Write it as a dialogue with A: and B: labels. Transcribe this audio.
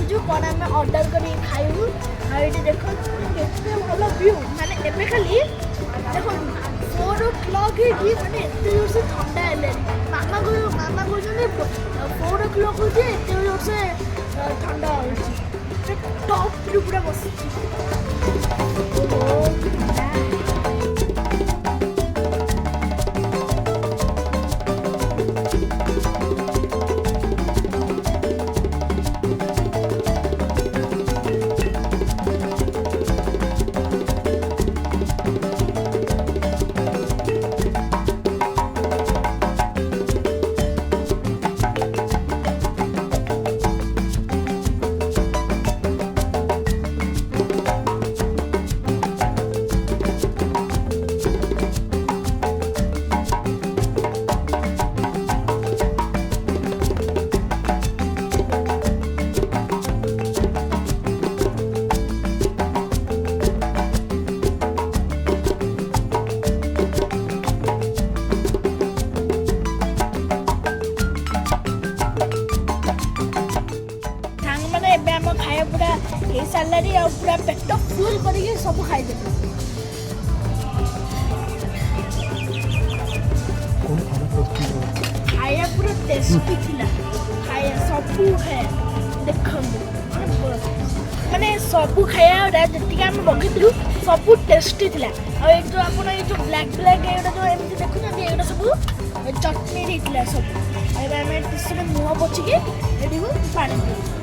A: बसुचु कौन आम ऑर्डर कर खाइबू ये देखो केते भल व्यू माने एबे खाली देखो 4 o'clock ही माने एते जोर से ठंडा हेले मामा को 4 o'clock हो जे एते जोर से ठंडा होची टॉप व्यू पूरा बसुचु खाया पूरा हे सालारी आ पूरा पेट फुल करके सब खाई दे खाया पूरा टेस्टी थिला खाया सब है देखो माने सब खाया जति हम बगितलु सब टेस्टी थिला आ एक जो आपण ये जो ब्लैक एटा जो एमती देखु ना एटा सब चटनी दिथिला सब एबे हमें तिसरे मुह पोछि के एडी को पानी